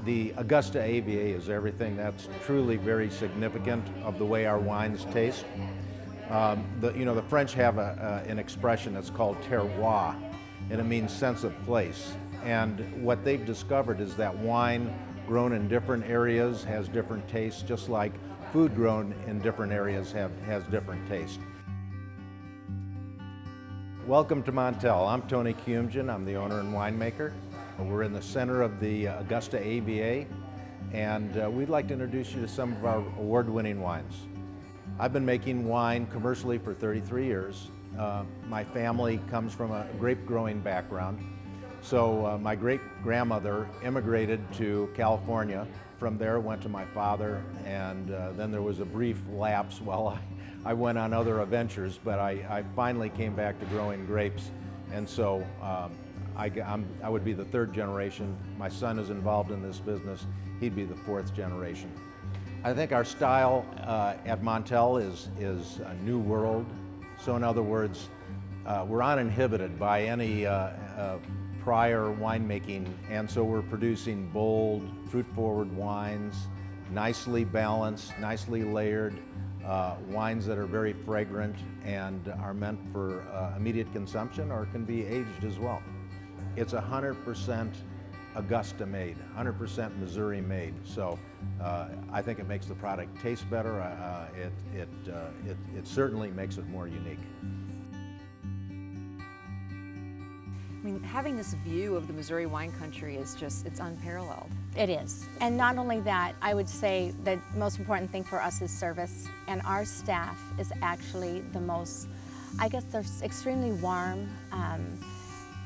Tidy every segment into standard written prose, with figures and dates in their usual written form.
The Augusta AVA is everything that's truly very significant of the way our wines taste. The French have an expression that's called terroir, and it means sense of place. And what they've discovered is that wine grown in different areas has different tastes, just like food grown in different areas has different tastes. Welcome to Montelle. I'm Cindy Kooyumjian. I'm the owner and winemaker. We're in the center of the Augusta AVA, and we'd like to introduce you to some of our award-winning wines. I've been making wine commercially for 33 years. My family comes from a grape growing background. So my great-grandmother immigrated to California. From there went to my father, and then there was a brief lapse while I went on other adventures, but I finally came back to growing grapes, and so I would be the third generation. My son is involved in this business. He'd be the fourth generation. I think our style at Montelle is a new world. So in other words, we're uninhibited by any prior winemaking, and so we're producing bold, fruit-forward wines, nicely balanced, nicely layered, wines that are very fragrant and are meant for immediate consumption or can be aged as well. It's 100% Augusta made, 100% Missouri made, so I think it makes the product taste better. It certainly makes it more unique. I mean, having this view of the Missouri wine country is just, it's unparalleled. It is. And not only that, I would say the most important thing for us is service. And our staff is actually the most, I guess they're extremely warm,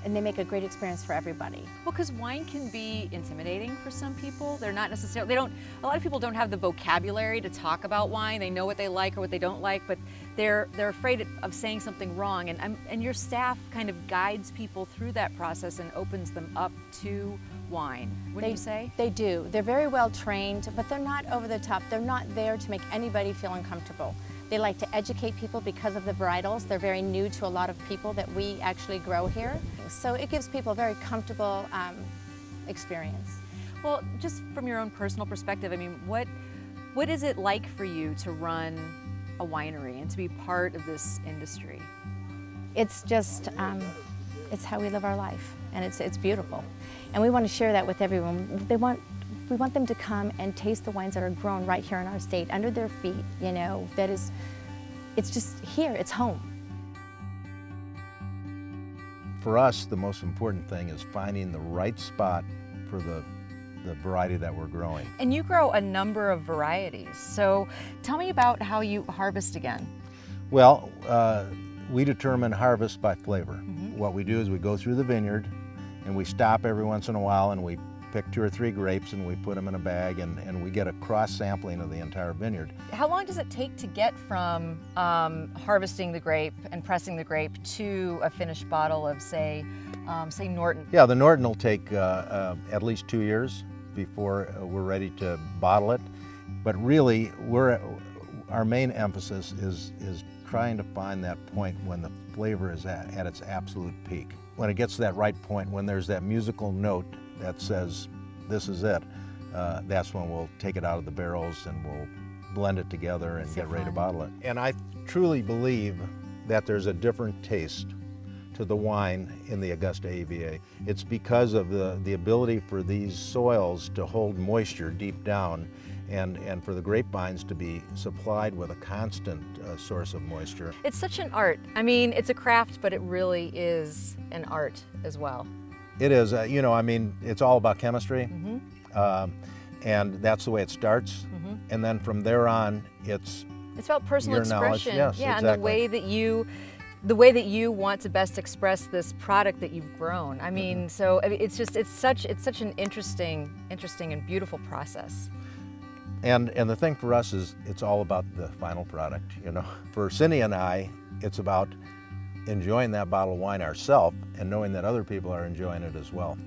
and they make a great experience for everybody. Well, because wine can be intimidating for some people. They're not necessarily, a lot of people don't have the vocabulary to talk about wine. They know what they like or what they don't like, but they're afraid of saying something wrong. And your staff kind of guides people through that process and opens them up to wine. Wouldn't you say? They do. They're very well trained, but they're not over the top. They're not there to make anybody feel uncomfortable. They like to educate people because of the varietals. They're very new to a lot of people that we actually grow here. So it gives people a very comfortable experience. Well, just from your own personal perspective, I mean, what is it like for you to run a winery and to be part of this industry? It's just, it's how we live our life, and it's beautiful. And we want to share that with everyone. We want them to come and taste the wines that are grown right here in our state, under their feet, you know, it's just here, it's home. For us, the most important thing is finding the right spot for the variety that we're growing. And you grow a number of varieties, so tell me about how you harvest again. Well, we determine harvest by flavor. What we do is we go through the vineyard and we stop every once in a while and we pick 2 or 3 grapes and we put them in a bag, and we get a cross sampling of the entire vineyard. How long does it take to get from harvesting the grape and pressing the grape to a finished bottle of, say Norton? Yeah, the Norton will take at least 2 years before we're ready to bottle it. But really, our main emphasis is trying to find that point when the flavor is at its absolute peak. When it gets to that right point, when there's that musical note that says, this is it, that's when we'll take it out of the barrels and we'll blend it together and get ready to bottle it. And I truly believe that there's a different taste to the wine in the Augusta AVA. It's because of the ability for these soils to hold moisture deep down and for the grapevines to be supplied with a constant source of moisture. It's such an art. I mean, it's a craft, but it really is an art as well. It is, I mean, it's all about chemistry, and that's the way it starts. And then from there on, it's about personal expression. Yes, yeah, exactly. And the way that you want to best express this product that you've grown. I mean, so it's such an interesting and beautiful process. And the thing for us is it's all about the final product. For Cindy and I, it's about enjoying that bottle of wine ourselves and knowing that other people are enjoying it as well.